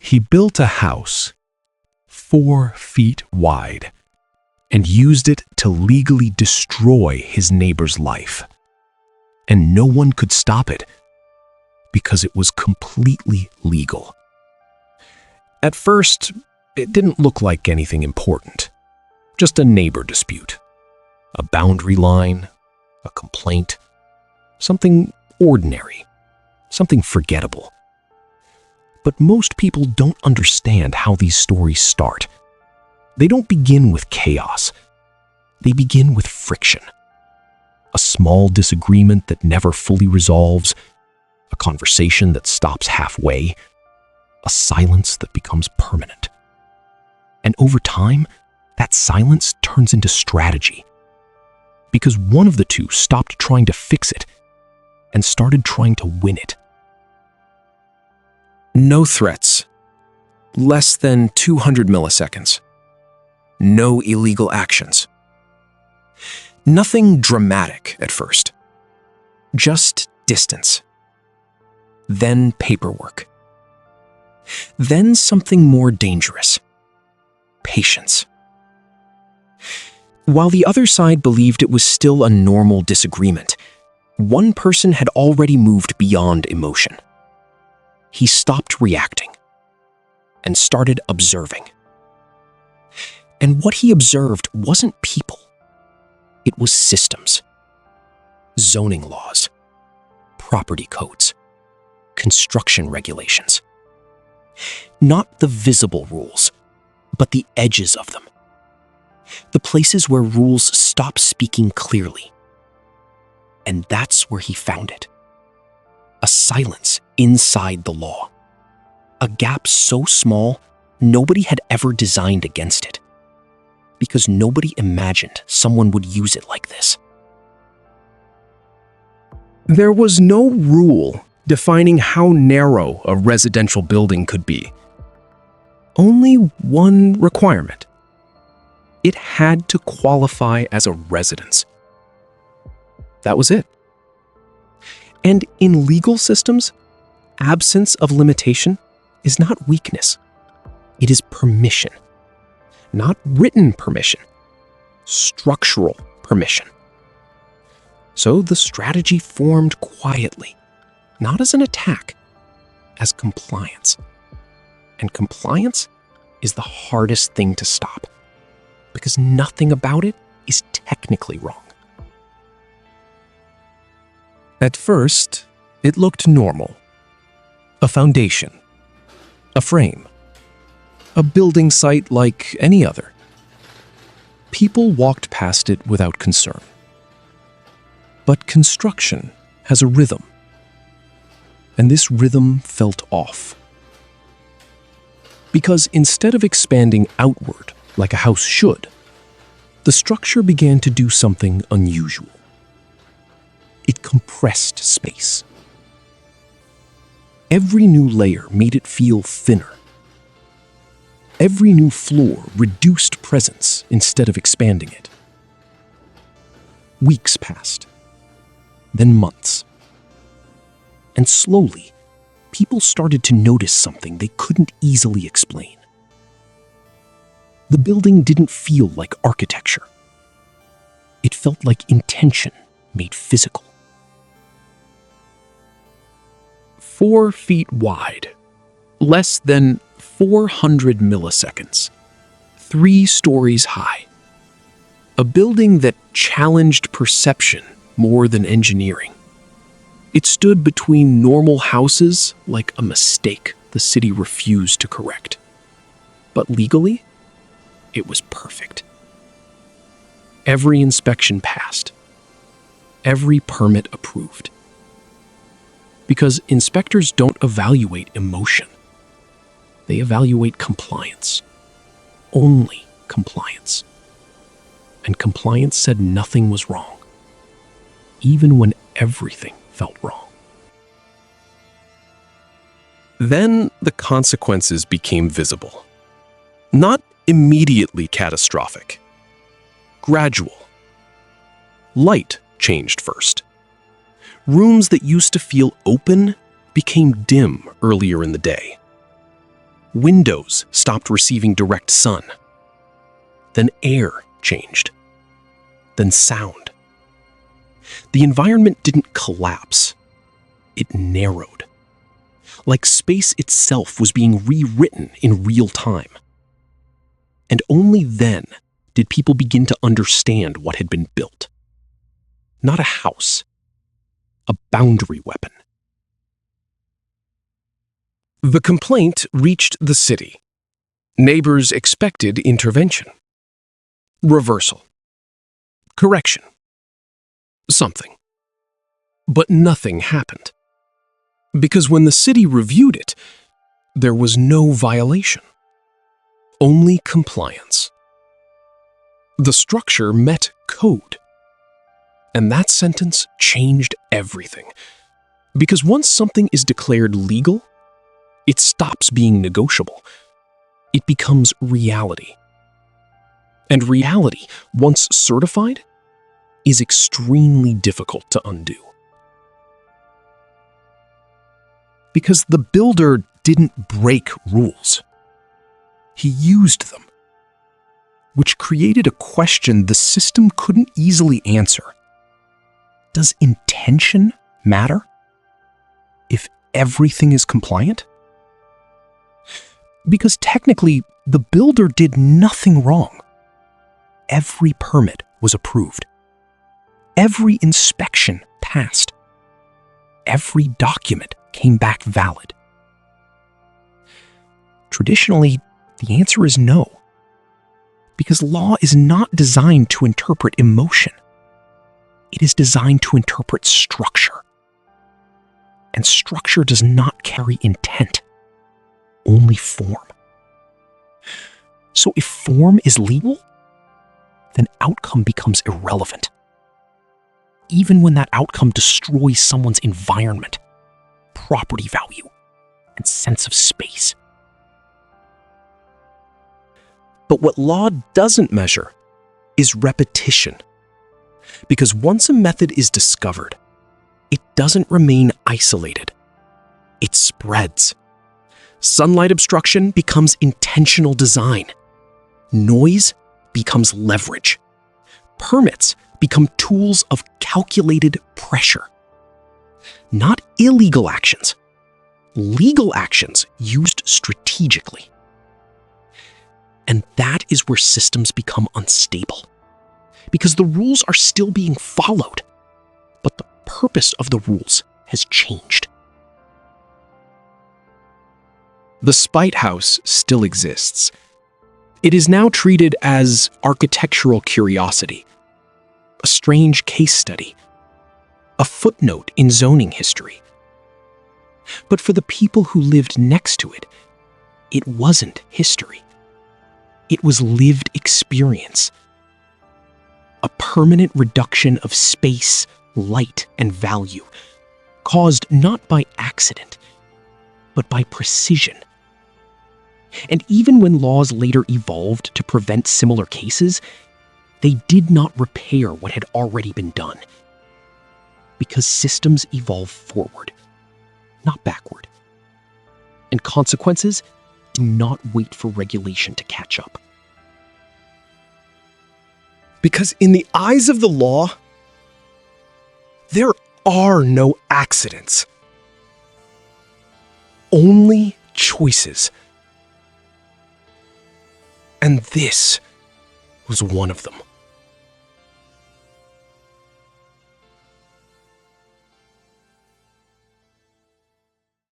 He built a house 4 feet wide and used it to legally destroy his neighbor's life. And no one could stop it because it was completely legal. At first, it didn't look like anything important. Just a neighbor dispute, a boundary line, a complaint, something ordinary, something forgettable. But most people don't understand how these stories start. They don't begin with chaos. They begin with friction. A small disagreement that never fully resolves, a conversation that stops halfway, a silence that becomes permanent. And over time, that silence turns into strategy. Because one of the two stopped trying to fix it and started trying to win it. No threats. Less than 200 milliseconds. No illegal actions. Nothing dramatic at first. Just distance. Then paperwork. Then something more dangerous. Patience. While the other side believed it was still a normal disagreement, one person had already moved beyond emotion. He stopped reacting and started observing. And what he observed wasn't people. It was systems, zoning laws, property codes, construction regulations. Not the visible rules, but the edges of them. The places where rules stop speaking clearly. And that's where he found it. A silence inside the law. A gap so small, nobody had ever designed against it. Because nobody imagined someone would use it like this. There was no rule defining how narrow a residential building could be. Only one requirement. It had to qualify as a residence. That was it. And in legal systems, absence of limitation is not weakness. It is permission. Not written permission. Structural permission. So the strategy formed quietly, not as an attack, as compliance. And compliance is the hardest thing to stop, because nothing about it is technically wrong. At first, it looked normal. A foundation, a frame, a building site like any other. People walked past it without concern. But construction has a rhythm, and this rhythm felt off. Because instead of expanding outward like a house should, the structure began to do something unusual. It compressed space. Every new layer made it feel thinner. Every new floor reduced presence instead of expanding it. Weeks passed, then months. And slowly, people started to notice something they couldn't easily explain. The building didn't feel like architecture. It felt like intention made physical. 4 feet wide, less than 400 milliseconds, 3 stories high. A building that challenged perception more than engineering. It stood between normal houses like a mistake the city refused to correct. But legally, it was perfect. Every inspection passed. Every permit approved. Because inspectors don't evaluate emotion. They evaluate compliance. Only compliance. And compliance said nothing was wrong, even when everything felt wrong. Then the consequences became visible. Not immediately catastrophic. Gradual. Light changed first. Rooms that used to feel open became dim earlier in the day. Windows stopped receiving direct sun. Then air changed. Then sound. The environment didn't collapse. It narrowed. Like space itself was being rewritten in real time. And only then did people begin to understand what had been built. Not a house, a boundary weapon. The complaint reached the city. Neighbors expected intervention. Reversal. Correction. Something. But nothing happened. Because when the city reviewed it, there was no violation. Only compliance. The structure met code. And that sentence changed everything. Because once something is declared legal, it stops being negotiable. It becomes reality. And reality, once certified, is extremely difficult to undo. Because the builder didn't break rules. He used them, which created a question the system couldn't easily answer. Does intention matter if everything is compliant? Because technically, the builder did nothing wrong. Every permit was approved. Every inspection passed. Every document came back valid. Traditionally, the answer is no. Because law is not designed to interpret emotion. It is designed to interpret structure. And structure does not carry intent, only form. So if form is legal, then outcome becomes irrelevant. Even when that outcome destroys someone's environment, property value, and sense of space. But what law doesn't measure is repetition. Because once a method is discovered, it doesn't remain isolated. It spreads. Sunlight obstruction becomes intentional design. Noise becomes leverage. Permits become tools of calculated pressure. Not illegal actions. Legal actions used strategically. And that is where systems become unstable. Because the rules are still being followed, but the purpose of the rules has changed. The Spite House still exists. It is now treated as architectural curiosity, a strange case study, a footnote in zoning history. But for the people who lived next to it, it wasn't history. It was lived experience. A permanent reduction of space, light, and value, caused not by accident, but by precision. And even when laws later evolved to prevent similar cases, they did not repair what had already been done. Because systems evolve forward, not backward. And consequences do not wait for regulation to catch up. Because in the eyes of the law, there are no accidents. Only choices. And this was one of them.